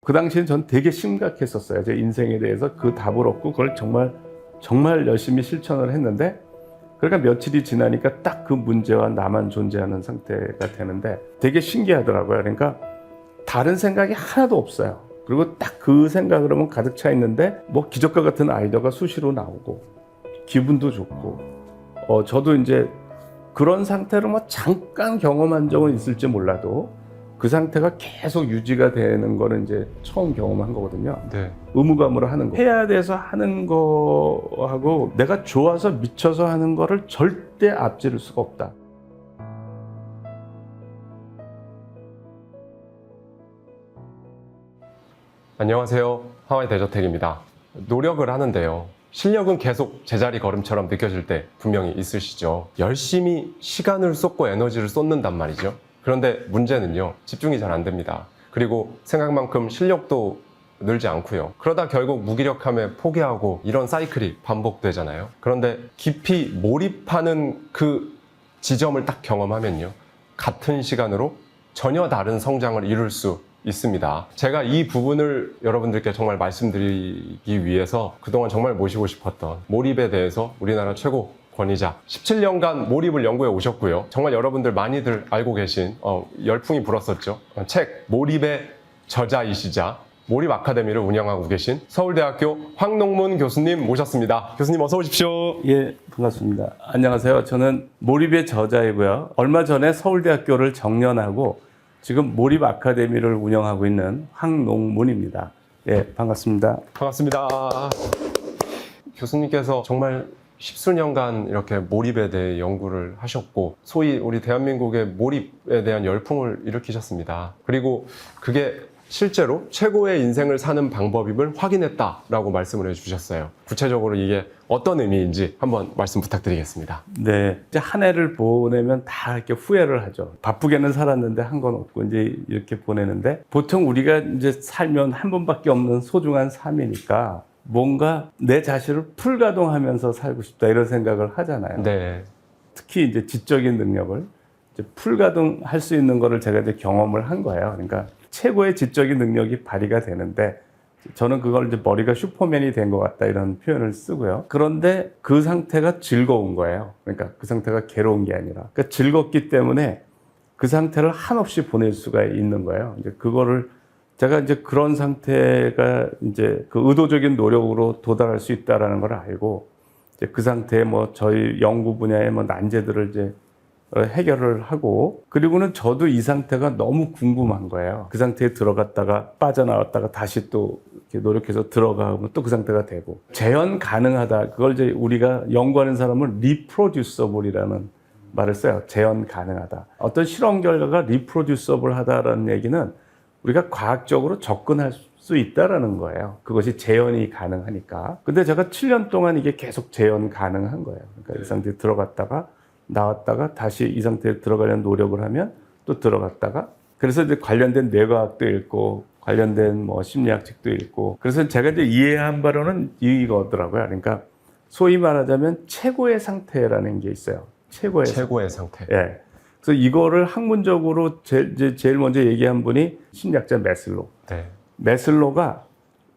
그 당시엔 전 되게 심각했었어요. 제 인생에 대해서 그 답을 얻고 그걸 정말 열심히 실천을 했는데, 그러니까 며칠이 지나니까 딱 그 문제와 나만 존재하는 상태가 되는데 되게 신기하더라고요. 그러니까 다른 생각이 하나도 없어요. 그리고 딱 그 생각으로만 가득 차 있는데 뭐 기적과 같은 아이디어가 수시로 나오고 기분도 좋고, 저도 이제 그런 상태를 뭐 잠깐 경험한 적은 있을지 몰라도 그 상태가 계속 유지가 되는 거는 이제 처음 경험한 거거든요. 네. 의무감으로 하는 거, 해야 돼서 하는 거하고 내가 좋아서 미쳐서 하는 거를 절대 앞지를 수가 없다. 안녕하세요. 하와이 대저택입니다. 노력을 하는데요. 실력은 계속 제자리 걸음처럼 느껴질 때 분명히 있으시죠. 열심히 시간을 쏟고 에너지를 쏟는단 말이죠. 그런데 문제는요, 집중이 잘 안 됩니다. 그리고 생각만큼 실력도 늘지 않고요. 그러다 결국 무기력함에 포기하고 이런 사이클이 반복되잖아요. 그런데 깊이 몰입하는 그 지점을 딱 경험하면요, 같은 시간으로 전혀 다른 성장을 이룰 수 있습니다. 제가 이 부분을 여러분들께 정말 말씀드리기 위해서 그동안 정말 모시고 싶었던 몰입에 대해서 우리나라 최고 권위자 17년간 몰입을 연구해 오셨고요. 정말 여러분들 많이들 알고 계신 열풍이 불었었죠. 책 몰입의 저자이시자 몰입 아카데미를 운영하고 계신 서울대학교 황농문 교수님 모셨습니다. 교수님 어서 오십시오. 예, 반갑습니다. 안녕하세요. 저는 몰입의 저자이고요. 얼마 전에 서울대학교를 정년하고 지금 몰입 아카데미를 운영하고 있는 황농문입니다. 예, 반갑습니다. 반갑습니다. 교수님께서 정말 십수년간 이렇게 몰입에 대해 연구를 하셨고, 소위 우리 대한민국의 몰입에 대한 열풍을 일으키셨습니다. 그리고 그게 실제로 최고의 인생을 사는 방법임을 확인했다라고 말씀을 해주셨어요. 구체적으로 이게 어떤 의미인지 한번 말씀 부탁드리겠습니다. 네, 이제 한 해를 보내면 다 이렇게 후회를 하죠. 바쁘게는 살았는데 한 건 없고 이제 이렇게 보내는데, 보통 우리가 이제 살면 한 번밖에 없는 소중한 삶이니까 뭔가 내 자신을 풀가동하면서 살고 싶다 이런 생각을 하잖아요. 네. 특히 이제 지적인 능력을 이제 풀가동할 수 있는 거를 제가 이제 경험을 한 거예요. 그러니까 최고의 지적인 능력이 발휘가 되는데, 저는 그걸 이제 머리가 슈퍼맨이 된 것 같다 이런 표현을 쓰고요. 그런데 그 상태가 즐거운 거예요. 그러니까 그 상태가 괴로운 게 아니라, 그러니까 즐겁기 때문에 그 상태를 한없이 보낼 수가 있는 거예요. 이제 그거를 제가 이제 그런 상태가 이제 그 의도적인 노력으로 도달할 수 있다라는 걸 알고, 이제 그 상태에 뭐 저희 연구 분야의 뭐 난제들을 이제 해결을 하고, 그리고는 저도 이 상태가 너무 궁금한 거예요. 그 상태에 들어갔다가 빠져나왔다가 다시 또 이렇게 노력해서 들어가면 또 그 상태가 되고, 재현 가능하다. 그걸 이제 우리가 연구하는 사람은 리프로듀서블이라는 말을 써요. 재현 가능하다. 어떤 실험 결과가 리프로듀서블 하다라는 얘기는 우리가 과학적으로 접근할 수 있다라는 거예요. 그것이 재현이 가능하니까. 근데 제가 7년 동안 이게 계속 재현 가능한 거예요. 그러니까 이 상태에 들어갔다가 나왔다가 다시 이 상태에 들어가려는 노력을 하면 또 들어갔다가, 그래서 이제 관련된 뇌과학도 읽고 관련된 뭐 심리학 책도 읽고, 그래서 제가 이제 이해한 바로는 이거더라고요. 그러니까 소위 말하자면 최고의 상태라는 게 있어요. 최고의 상태. 예. 그래서 이거를 학문적으로 제일 먼저 얘기한 분이 심리학자 메슬로. 네. 메슬로가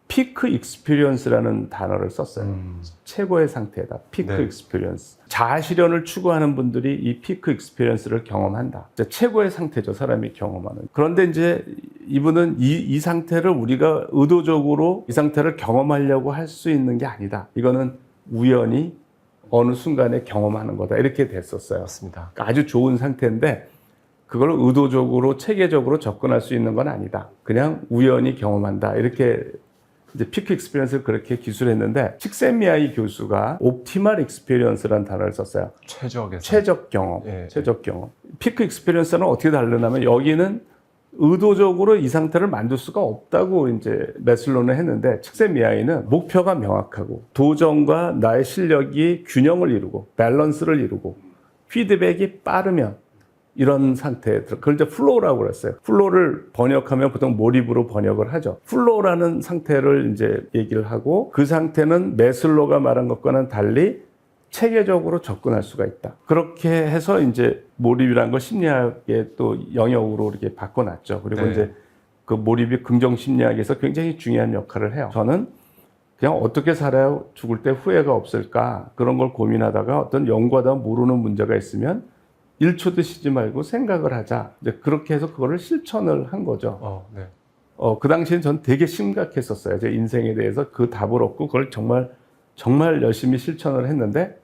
피크 익스피리언스라는 단어를 썼어요. 최고의 상태다. 피크 네. 익스피리언스. 자아 실현을 추구하는 분들이 이 피크 익스피리언스를 경험한다. 최고의 상태죠. 사람이 경험하는. 그런데 이제 이분은 이 상태를 우리가 의도적으로 이 상태를 경험하려고 할 수 있는 게 아니다. 이거는 우연히 어느 순간에 경험하는 거다. 이렇게 됐었어요. 맞습니다. 그러니까 아주 좋은 상태인데 그걸 의도적으로 체계적으로 접근할 수 있는 건 아니다. 그냥 우연히 경험한다. 이렇게 이제 피크 익스피리언스를 그렇게 기술했는데, 칙센미아이 교수가 옵티멀 익스피리언스라는 단어를 썼어요. 최적 경험. 예. 최적 경험. 피크 익스피리언스는 어떻게 다르냐면, 여기는 의도적으로 이 상태를 만들 수가 없다고 이제 메슬로는 했는데, 칙센미아이는 목표가 명확하고 도전과 나의 실력이 균형을 이루고 밸런스를 이루고 피드백이 빠르면 이런 상태에 들어. 그걸 이제 플로우라고 그랬어요. 플로우를 번역하면 보통 몰입으로 번역을 하죠. 플로우라는 상태를 이제 얘기를 하고, 그 상태는 메슬로가 말한 것과는 달리 체계적으로 접근할 수가 있다. 그렇게 해서 이제 몰입이라는 걸 심리학의 또 영역으로 이렇게 바꿔놨죠. 그리고 네. 이제 그 몰입이 긍정 심리학에서 굉장히 중요한 역할을 해요. 저는 그냥 어떻게 살아야 죽을 때 후회가 없을까 그런 걸 고민하다가 어떤 연구하다 모르는 문제가 있으면 1초도 쉬지 말고 생각을 하자. 이제 그렇게 해서 그거를 실천을 한 거죠. 네. 그 당시엔 전 되게 심각했었어요. 제 인생에 대해서 그 답을 얻고 그걸 정말 열심히 실천을 했는데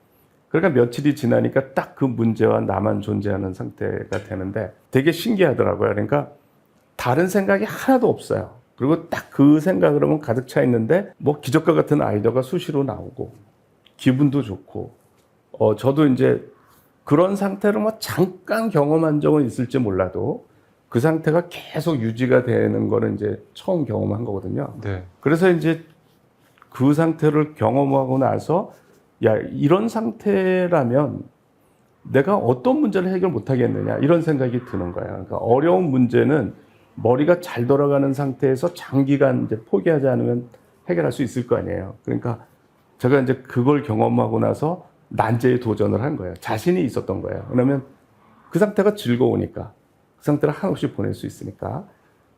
그러니까 며칠이 지나니까 딱 그 문제와 나만 존재하는 상태가 되는데 되게 신기하더라고요. 그러니까 다른 생각이 하나도 없어요. 그리고 딱 그 생각으로만 가득 차 있는데 뭐 기적과 같은 아이디어가 수시로 나오고 기분도 좋고 저도 이제 그런 상태로 뭐 잠깐 경험한 적은 있을지 몰라도 그 상태가 계속 유지가 되는 거는 이제 처음 경험한 거거든요. 네. 그래서 이제 그 상태를 경험하고 나서 야, 이런 상태라면 내가 어떤 문제를 해결 못 하겠느냐 이런 생각이 드는 거예요. 그러니까 어려운 문제는 머리가 잘 돌아가는 상태에서 장기간 이제 포기하지 않으면 해결할 수 있을 거 아니에요. 그러니까 제가 이제 그걸 경험하고 나서 난제에 도전을 한 거예요. 자신이 있었던 거예요. 왜냐면 그 상태가 즐거우니까, 그 상태를 한없이 보낼 수 있으니까.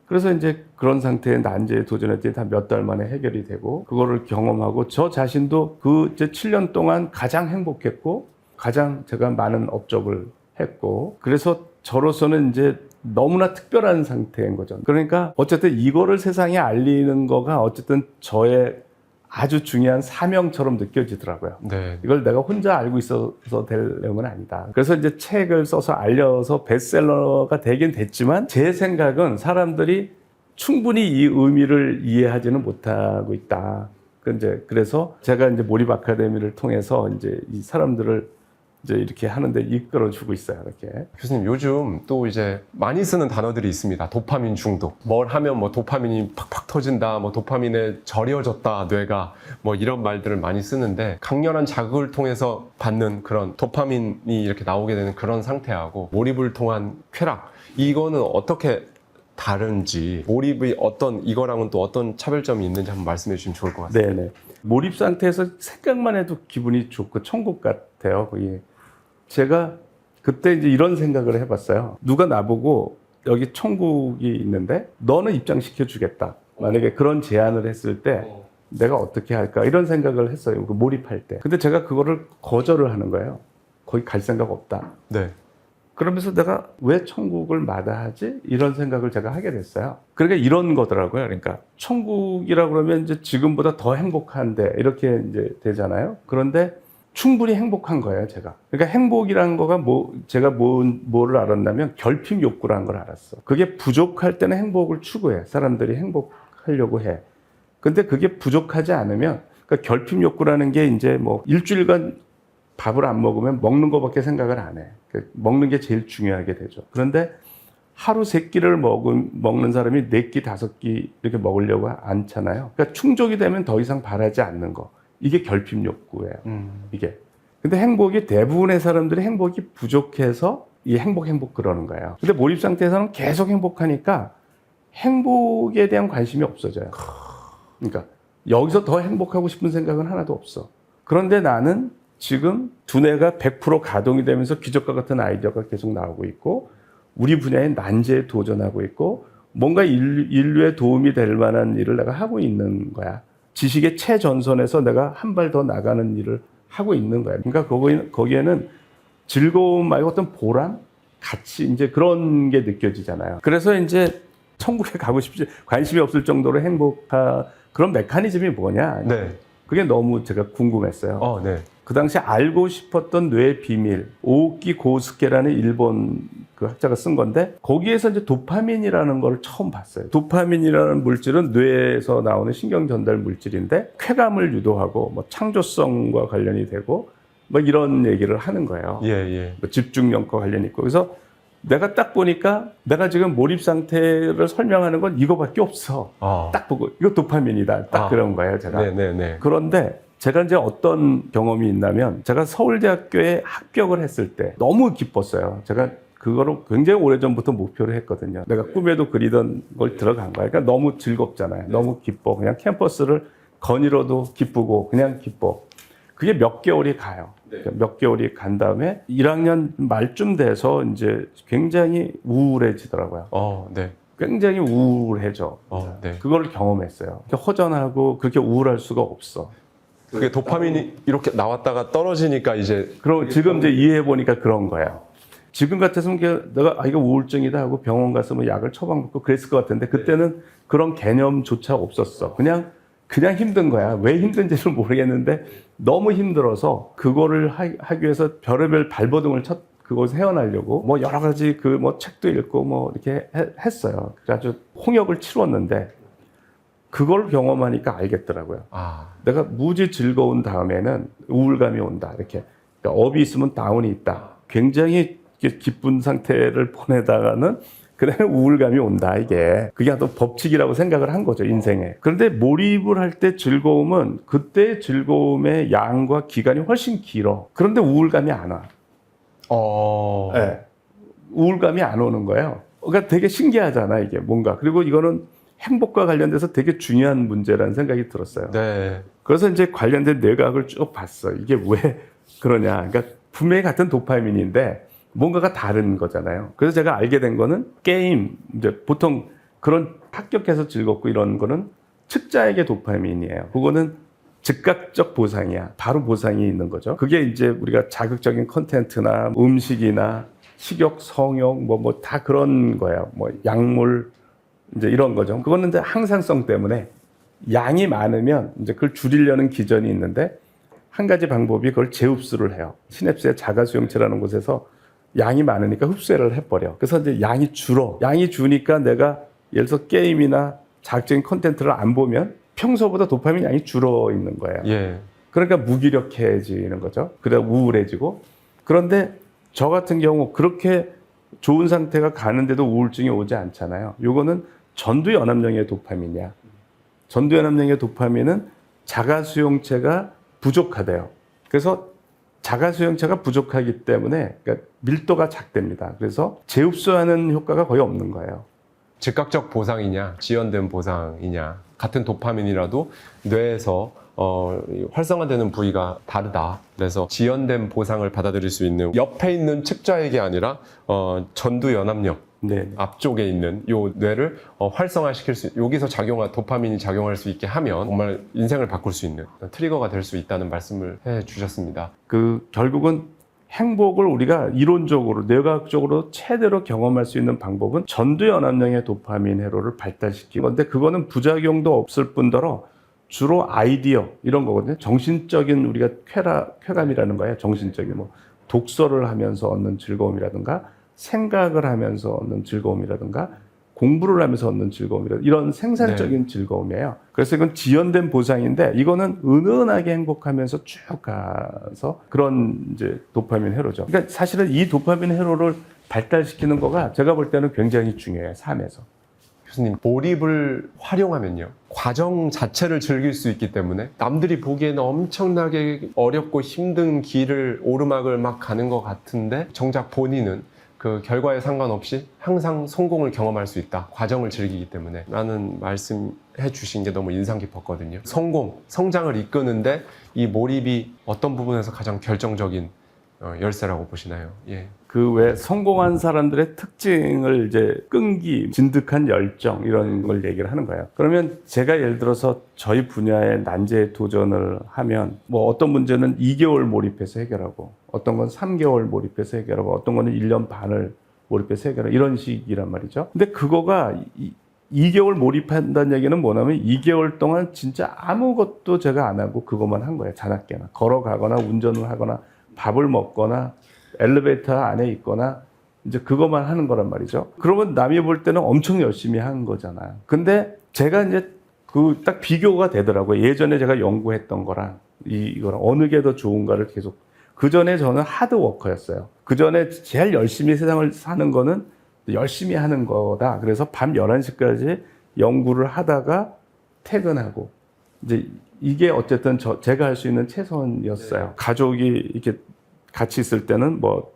그래서 이제 그런 상태의 난제에 도전했더니 다 몇 달 만에 해결이 되고, 그거를 경험하고 저 자신도 그 이제 7년 동안 가장 행복했고, 가장 제가 많은 업적을 했고, 그래서 저로서는 이제 너무나 특별한 상태인 거죠. 그러니까 어쨌든 이거를 세상에 알리는 거가 어쨌든 저의 아주 중요한 사명처럼 느껴지더라고요. 네. 이걸 내가 혼자 알고 있어서 될 내용은 아니다. 그래서 이제 책을 써서 알려서 베스트셀러가 되긴 됐지만 제 생각은 사람들이 충분히 이 의미를 이해하지는 못하고 있다. 그래서 제가 이제 몰입 아카데미를 통해서 이제 이 사람들을 이제 이렇게 하는데 이끌어주고 있어요. 이렇게. 교수님, 요즘 또 이제 많이 쓰는 단어들이 있습니다. 도파민 중독. 뭘 하면 뭐 도파민이 팍팍 터진다, 뭐 도파민에 절여졌다, 뇌가. 뭐 이런 말들을 많이 쓰는데 강렬한 자극을 통해서 받는 그런 도파민이 이렇게 나오게 되는 그런 상태하고 몰입을 통한 쾌락. 이거는 어떻게 다른지, 몰입의 이거랑은 또 어떤 차별점이 있는지 한번 말씀해 주시면 좋을 것 같습니다. 네네. 몰입 상태에서 생각만 해도 기분이 좋고 천국 같아요. 거기. 제가 그때 이제 이런 생각을 해봤어요. 누가 나보고 여기 천국이 있는데 너는 입장시켜 주겠다. 만약에 그런 제안을 했을 때 내가 어떻게 할까? 이런 생각을 했어요. 그 몰입할 때. 근데 제가 그거를 거절을 하는 거예요. 거기 갈 생각 없다. 네. 그러면서 내가 왜 천국을 마다하지? 이런 생각을 제가 하게 됐어요. 그러니까 이런 거더라고요. 그러니까 천국이라고 그러면 이제 지금보다 더 행복한데 이렇게 이제 되잖아요. 그런데 충분히 행복한 거예요, 제가. 그러니까 행복이라는 거가 제가 뭐를 알았냐면 결핍 욕구라는 걸 알았어. 그게 부족할 때는 행복을 추구해. 사람들이 행복하려고 해. 근데 그게 부족하지 않으면, 그러니까 결핍 욕구라는 게 이제 뭐 일주일간 밥을 안 먹으면 먹는 거밖에 생각을 안 해. 먹는 게 제일 중요하게 되죠. 그런데 하루 3끼를 먹는 사람이 4끼, 5끼 이렇게 먹으려고 않잖아요. 그러니까 충족이 되면 더 이상 바라지 않는 거. 이게 결핍 욕구예요. 이게. 근데 행복이 대부분의 사람들이 행복이 부족해서 이 행복 그러는 거예요. 근데 몰입 상태에서는 계속 행복하니까 행복에 대한 관심이 없어져요. 그러니까 여기서 더 행복하고 싶은 생각은 하나도 없어. 그런데 나는 지금 두뇌가 100% 가동이 되면서 기적과 같은 아이디어가 계속 나오고 있고 우리 분야의 난제에 도전하고 있고 뭔가 인류에 도움이 될 만한 일을 내가 하고 있는 거야. 지식의 최전선에서 내가 한 발 더 나가는 일을 하고 있는 거야. 그러니까 거기에는 즐거움 말고 어떤 보람, 가치 이제 그런 게 느껴지잖아요. 그래서 이제 천국에 가고 싶지 관심이 없을 정도로 행복한 그런 메커니즘이 뭐냐. 네. 그게 너무 제가 궁금했어요. 네. 그 당시 알고 싶었던 뇌의 비밀, 오오키 고우스케라는 일본 그 학자가 쓴 건데 거기에서 이제 도파민이라는 걸 처음 봤어요. 도파민이라는 물질은 뇌에서 나오는 신경 전달 물질인데 쾌감을 유도하고 뭐 창조성과 관련이 되고 뭐 이런 얘기를 하는 거예요. 예. 뭐 집중력과 관련이 있고 그래서 내가 딱 보니까 내가 지금 몰입 상태를 설명하는 건 이거밖에 없어. 딱 보고 이거 도파민이다. 딱 그런 거예요, 제가. 네. 그런데 제가 이제 어떤 경험이 있냐면 제가 서울대학교에 합격을 했을 때 너무 기뻤어요. 제가 그거를 굉장히 오래전부터 목표를 했거든요. 내가 꿈에도 그리던 걸 들어간 거예요. 그러니까 너무 즐겁잖아요. 너무 기뻐. 그냥 캠퍼스를 거닐어도 기쁘고 그냥 기뻐. 그게 몇 개월이 가요. 몇 개월이 간 다음에 1학년 말쯤 돼서 이제 굉장히 우울해지더라고요. 네. 굉장히 우울해져. 네. 그걸 경험했어요. 허전하고 그렇게 우울할 수가 없어. 그게 도파민이 이렇게 나왔다가 떨어지니까 이제 그럼 지금 이제 이해해 보니까 그런 거예요. 지금 같았으면 내가 이거 우울증이다 하고 병원 가서 뭐 약을 처방받고 그랬을 것 같은데 그때는 그런 개념조차 없었어. 그냥 힘든 거야. 왜 힘든지를 모르겠는데 너무 힘들어서 그거를 하기 위해서 별의별 발버둥을 그곳에 헤어나려고 뭐 여러 가지 뭐 책도 읽고 뭐 이렇게 했어요. 그래서 홍역을 치렀는데 그걸 경험하니까 알겠더라고요. 내가 무지 즐거운 다음에는 우울감이 온다. 이렇게 그러니까 업이 있으면 다운이 있다. 굉장히 기쁜 상태를 보내다가는 그다음에 우울감이 온다. 그게 또 법칙이라고 생각을 한 거죠, 인생에. 그런데 몰입을 할 때 즐거움은 그때의 즐거움의 양과 기간이 훨씬 길어. 그런데 우울감이 안 와. 네. 우울감이 안 오는 거예요. 그러니까 되게 신기하잖아, 이게 뭔가. 그리고 이거는 행복과 관련돼서 되게 중요한 문제라는 생각이 들었어요. 네. 그래서 이제 관련된 뇌과학을 쭉 봤어. 이게 왜 그러냐. 그러니까 분명히 같은 도파민인데 뭔가가 다른 거잖아요. 그래서 제가 알게 된 거는 게임, 이제 보통 그런 합격해서 즐겁고 이런 거는 측자액의 도파민이에요. 그거는 즉각적 보상이야. 바로 보상이 있는 거죠. 그게 이제 우리가 자극적인 컨텐츠나 음식이나 식욕, 성욕, 뭐 다 그런 거예요. 뭐 약물, 이제 이런 거죠. 그거는 이제 항상성 때문에 양이 많으면 이제 그걸 줄이려는 기전이 있는데 한 가지 방법이 그걸 재흡수를 해요. 시냅스의 자가수용체라는 곳에서 양이 많으니까 흡수를 해버려. 그래서 이제 양이 줄어. 양이 주니까 내가 예를 들어서 게임이나 자극적인 콘텐츠를 안 보면 평소보다 도파민 양이 줄어 있는 거예요. 예. 그러니까 무기력해지는 거죠. 그래서 우울해지고. 그런데 저 같은 경우 그렇게 좋은 상태가 가는데도 우울증이 오지 않잖아요. 요거는 전두연합령의 도파민이야. 전두연합령의 도파민은 자가수용체가 부족하대요. 그래서 자가수용체가 부족하기 때문에 그러니까 밀도가 작답니다. 그래서 재흡수하는 효과가 거의 없는 거예요. 즉각적 보상이냐 지연된 보상이냐 같은 도파민이라도 뇌에서 활성화되는 부위가 다르다. 그래서 지연된 보상을 받아들일 수 있는 옆에 있는 측자액이 아니라 전두연합력 네. 앞쪽에 있는 요 뇌를 활성화시킬 수, 여기서 도파민이 작용할 수 있게 하면 정말 인생을 바꿀 수 있는 트리거가 될 수 있다는 말씀을 해 주셨습니다. 결국은 행복을 우리가 이론적으로, 뇌과학적으로 최대로 경험할 수 있는 방법은 전두연합령의 도파민 회로를 발달시키는 건데 그거는 부작용도 없을 뿐더러 주로 아이디어 이런 거거든요. 정신적인 우리가 쾌감이라는 거예요. 정신적인 뭐 독서를 하면서 얻는 즐거움이라든가 생각을 하면서 얻는 즐거움이라든가 공부를 하면서 얻는 즐거움이라든가 이런 생산적인 즐거움이에요. 그래서 이건 지연된 보상인데 이거는 은은하게 행복하면서 쭉 가서 그런 이제 도파민 회로죠. 그러니까 사실은 이 도파민 회로를 발달시키는 거가 제가 볼 때는 굉장히 중요해요. 삶에서. 교수님, 몰입을 활용하면요, 과정 자체를 즐길 수 있기 때문에 남들이 보기에는 엄청나게 어렵고 힘든 길을 오르막을 막 가는 것 같은데 정작 본인은 그 결과에 상관없이 항상 성공을 경험할 수 있다. 과정을 즐기기 때문에 라는 말씀해 주신 게 너무 인상 깊었거든요. 성장을 이끄는데 이 몰입이 어떤 부분에서 가장 결정적인 열쇠라고 보시나요? 예. 왜 성공한 사람들의 특징을 이제 끈기, 진득한 열정 이런 걸 얘기를 하는 거예요. 그러면 제가 예를 들어서 저희 분야에 난제에 도전을 하면 뭐 어떤 문제는 2개월 몰입해서 해결하고 어떤 건 3개월 몰입해서 해결하고 어떤 거는 1년 반을 몰입해서 해결하고 이런 식이란 말이죠. 근데 그거가 2개월 몰입한다는 얘기는 뭐냐면 2개월 동안 진짜 아무것도 제가 안 하고 그것만 한 거예요. 자나깨나 걸어가거나 운전을 하거나 밥을 먹거나 엘리베이터 안에 있거나 이제 그것만 하는 거란 말이죠. 그러면 남이 볼 때는 엄청 열심히 한 거잖아요. 근데 제가 이제 딱 비교가 되더라고요. 예전에 제가 연구했던 거랑 이거랑 어느 게 더 좋은가를 계속. 그 전에 저는 하드워커였어요. 그 전에 제일 열심히 세상을 사는 거는 열심히 하는 거다. 그래서 밤 11시까지 연구를 하다가 퇴근하고 이제 이게 어쨌든 제가 할 수 있는 최선이었어요. 네. 가족이 이렇게 같이 있을 때는 뭐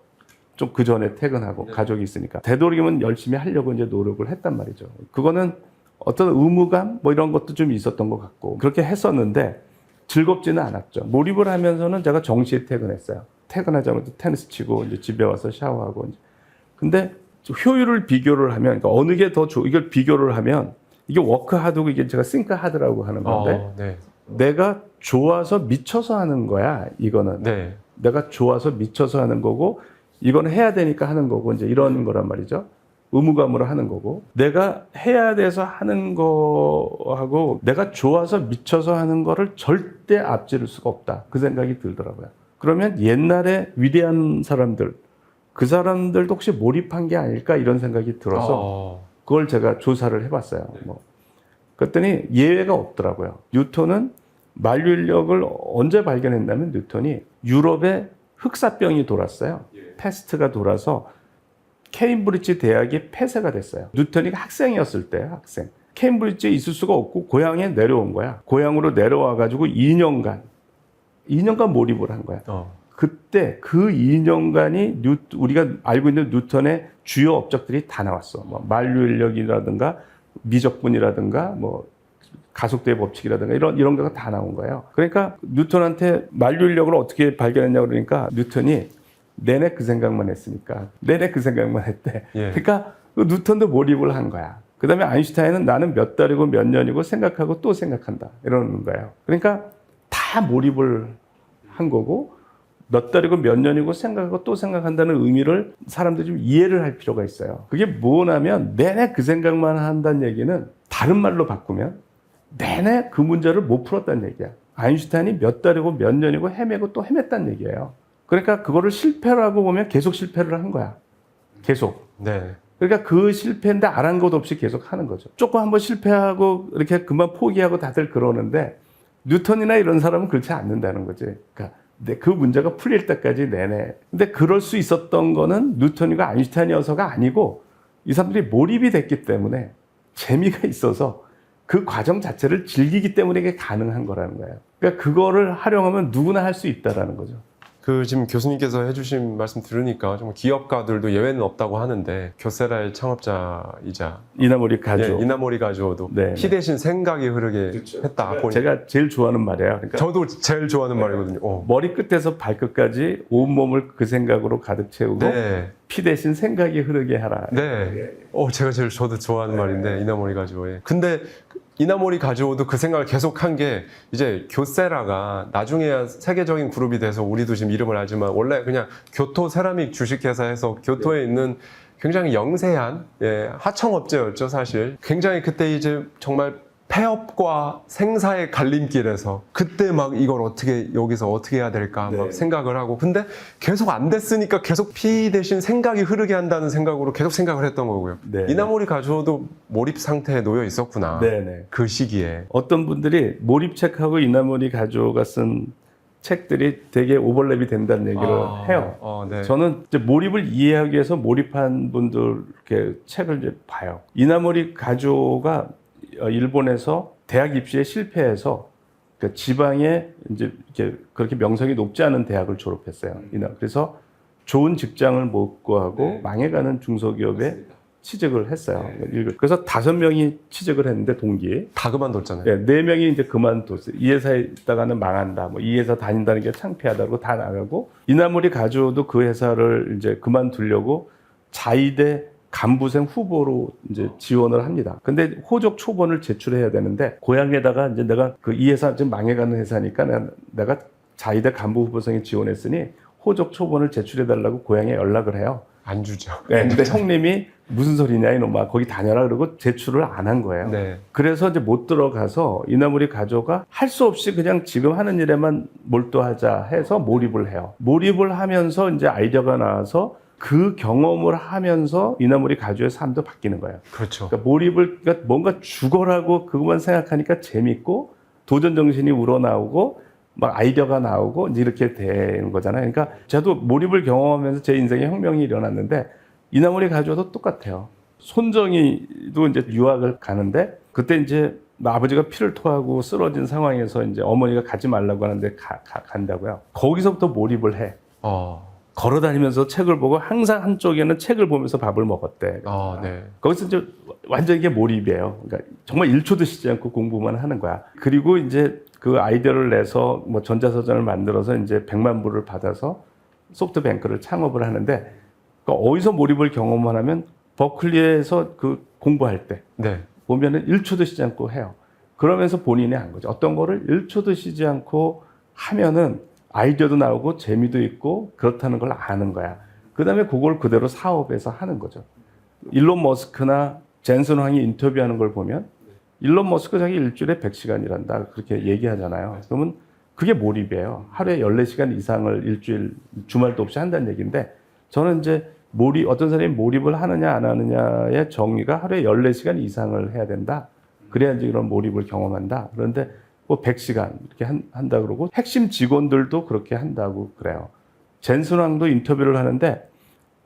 좀 그 전에 퇴근하고 네. 가족이 있으니까 되도록이면 열심히 하려고 이제 노력을 했단 말이죠. 그거는 어떤 의무감 뭐 이런 것도 좀 있었던 것 같고 그렇게 했었는데 즐겁지는 않았죠. 몰입을 하면서는 제가 정시에 퇴근했어요. 퇴근하자마자 테니스 치고 이제 집에 와서 샤워하고 이제. 근데 효율을 비교를 하면 그러니까 어느 게 더 좋, 이걸 비교를 하면 이게 워크 하드고 이게 제가 싱크 하드라고 하는 건데 네. 내가 좋아서 미쳐서 하는 거야. 이거는 네. 내가 좋아서 미쳐서 하는 거고 이거는 해야 되니까 하는 거고 이제 이런 거란 말이죠. 의무감으로 하는 거고 내가 해야 돼서 하는 거하고 내가 좋아서 미쳐서 하는 거를 절대 앞지를 수가 없다. 그 생각이 들더라고요. 그러면 옛날에 위대한 사람들 그 사람들도 혹시 몰입한 게 아닐까 이런 생각이 들어서 그걸 제가 조사를 해봤어요. 뭐. 그랬더니 예외가 없더라고요. 뉴턴은 만류인력을 언제 발견했냐면 뉴턴이 유럽에 흑사병이 돌았어요. 패스트가 돌아서 케임브리지 대학이 폐쇄가 됐어요. 뉴턴이 학생이었을 때 학생. 케임브리지에 있을 수가 없고 고향에 내려온 거야. 고향으로 내려와가지고 2년간 몰입을 한 거야. 그때 그 2년간이 우리가 알고 있는 뉴턴의 주요 업적들이 다 나왔어. 뭐 만류인력이라든가 미적분이라든가 뭐 가속도의 법칙이라든가 이런 거가 다 나온 거예요. 그러니까 뉴턴한테 만류인력을 어떻게 발견했냐 그러니까 뉴턴이 내내 그 생각만 했으니까 내내 그 생각만 했대. 그러니까 그 뉴턴도 몰입을 한 거야. 그 다음에 아인슈타인은 나는 몇 달이고 몇 년이고 생각하고 또 생각한다 이러는 거예요. 그러니까 다 몰입을 한 거고 몇 달이고 몇 년이고 생각하고 또 생각한다는 의미를 사람들이 좀 이해를 할 필요가 있어요. 그게 뭐냐면 내내 그 생각만 한다는 얘기는 다른 말로 바꾸면 내내 그 문제를 못 풀었다는 얘기야. 아인슈타인이 몇 달이고 몇 년이고 헤매고 또 헤맸다는 얘기예요. 그러니까 그거를 실패라고 보면 계속 실패를 한 거야. 계속. 네. 그러니까 그 실패인데 아랑곳 없이 계속 하는 거죠. 조금 한번 실패하고 이렇게 금방 포기하고 다들 그러는데 뉴턴이나 이런 사람은 그렇지 않는다는 거지. 그러니까 그 문제가 풀릴 때까지 내내. 근데 그럴 수 있었던 거는 뉴턴이가 아인슈타인이어서가 아니고 이 사람들이 몰입이 됐기 때문에 재미가 있어서 그 과정 자체를 즐기기 때문에 이게 가능한 거라는 거예요. 그러니까 그거를 활용하면 누구나 할 수 있다라는 거죠. 지금 교수님께서 해주신 말씀 들으니까 정말 기업가들도 예외는 없다고 하는데 교세라의 창업자이자 이나모리 가조. 이나모리 가조도 네. 피 대신 생각이 흐르게 했다. 제가 제일 좋아하는 말이에요. 그러니까 저도 제일 좋아하는 말이거든요. 머리 끝에서 발끝까지 온몸을 그 생각으로 가득 채우고 네. 피 대신 생각이 흐르게 하라. 네. 저도 좋아하는 말인데 이나모리 가조의. 근데 이나모리 가조도 그 생각을 계속한 게 이제 교세라가 나중에야 세계적인 그룹이 돼서 우리도 지금 이름을 알지만 원래 그냥 교토 세라믹 주식회사에서 교토에 있는 굉장히 영세한 하청업체였죠 사실. 굉장히 그때 이제 정말 폐업과 생사의 갈림길에서 그때 막 이걸 여기서 어떻게 해야 될까 막 생각을 하고 근데 계속 안 됐으니까 계속 피 대신 생각이 흐르게 한다는 생각으로 계속 생각을 했던 거고요. 이나모리 가조도 몰입 상태에 놓여 있었구나. 그 시기에. 어떤 분들이 몰입책하고 이나모리 가조가 쓴 책들이 되게 오버랩이 된다는 얘기를 해요. 네. 저는 이제 몰입을 이해하기 위해서 몰입한 분들 이렇게 책을 이제 봐요. 이나모리 가조가 일본에서 대학 입시에 실패해서 그러니까 지방에 이제 이렇게 그렇게 명성이 높지 않은 대학을 졸업했어요. 그래서 좋은 직장을 못 구하고 망해가는 중소기업에 취직을 했어요. 그래서 5명이 취직을 했는데 동기에 다 그만뒀잖아요. 4명이 이제 그만뒀어요. 이 회사에 있다가는 망한다. 뭐 이 회사 다닌다는 게 창피하다고 다 나가고 이나모리 가조도 그 회사를 이제 그만두려고 자위대 간부생 후보로 이제 지원을 합니다. 근데 호적 초본을 제출해야 되는데 고향에다가 이제 내가 이 회사 지금 망해가는 회사니까 내가 자위대 간부 후보생에 지원했으니 호적 초본을 제출해 달라고 고향에 연락을 해요. 안 주죠. 근데 형님이 무슨 소리냐 이놈아 거기 다녀라 그러고 제출을 안 한 거예요. 그래서 이제 못 들어가서 이나모리 가조가 할 수 없이 그냥 지금 하는 일에만 몰두하자 해서 몰입을 해요. 몰입을 하면서 이제 아이디어가 나와서 그 경험을 하면서 이나모리 가조의 삶도 바뀌는 거예요. 그렇죠. 그러니까 그러니까 뭔가 죽어라고 그것만 생각하니까 재밌고 도전 정신이 우러나오고 막 아이디어가 나오고 이제 이렇게 되는 거잖아요. 그러니까 저도 몰입을 경험하면서 제 인생에 혁명이 일어났는데 이나모리 가조도 똑같아요. 손정희도 이제 유학을 가는데 그때 이제 아버지가 피를 토하고 쓰러진 상황에서 이제 어머니가 가지 말라고 하는데 간다고요. 거기서부터 몰입을 해. 걸어 다니면서 책을 보고 항상 한쪽에는 책을 보면서 밥을 먹었대. 거기서 이제 완전 이게 몰입이에요. 그러니까 정말 1초도 쉬지 않고 공부만 하는 거야. 그리고 이제 그 아이디어를 내서 뭐 전자서전을 만들어서 이제 100만 불을 받아서 소프트뱅크를 창업을 하는데 그러니까 어디서 몰입을 경험하냐면 버클리에서 그 공부할 때 네. 보면은 1초도 쉬지 않고 해요. 그러면서 본인이 한 거죠. 어떤 거를 1초도 쉬지 않고 하면은 아이디어도 나오고 재미도 있고 그렇다는 걸 아는 거야. 그 다음에 그걸 그대로 사업에서 하는 거죠. 일론 머스크나 젠슨 황이 인터뷰하는 걸 보면 일론 머스크 자기 일주일에 100시간이란다 그렇게 얘기하잖아요. 그러면 그게 몰입이에요. 하루에 14시간 이상을 일주일 주말도 없이 한다는 얘기인데 저는 이제 어떤 사람이 몰입을 하느냐 안 하느냐의 정의가 하루에 14시간 이상을 해야 된다. 그래야지 그런 몰입을 경험한다. 그런데 뭐 100시간 이렇게 한다 그러고 핵심 직원들도 그렇게 한다고 그래요. 젠슨 황도 인터뷰를 하는데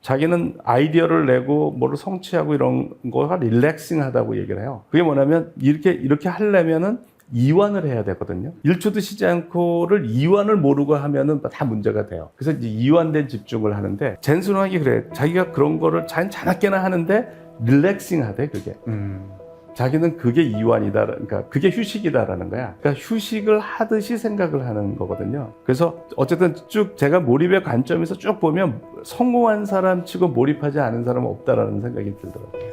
자기는 아이디어를 내고 뭐를 성취하고 이런 거가 릴렉싱하다고 얘기를 해요. 그게 뭐냐면 이렇게 하려면은 이완을 해야 되거든요. 1초도 쉬지 않고를 이완을 모르고 하면은 다 문제가 돼요. 그래서 이제 이완된 집중을 하는데 젠슨 황이 그래. 자기가 그런 거를 자나깨나 하는데 릴렉싱하대 그게. 자기는 그게 이완이다. 그러니까 그게 휴식이다라는 거야. 그러니까 휴식을 하듯이 생각을 하는 거거든요. 그래서 어쨌든 쭉 제가 몰입의 관점에서 쭉 보면 성공한 사람 치고 몰입하지 않은 사람은 없다라는 생각이 들더라고요.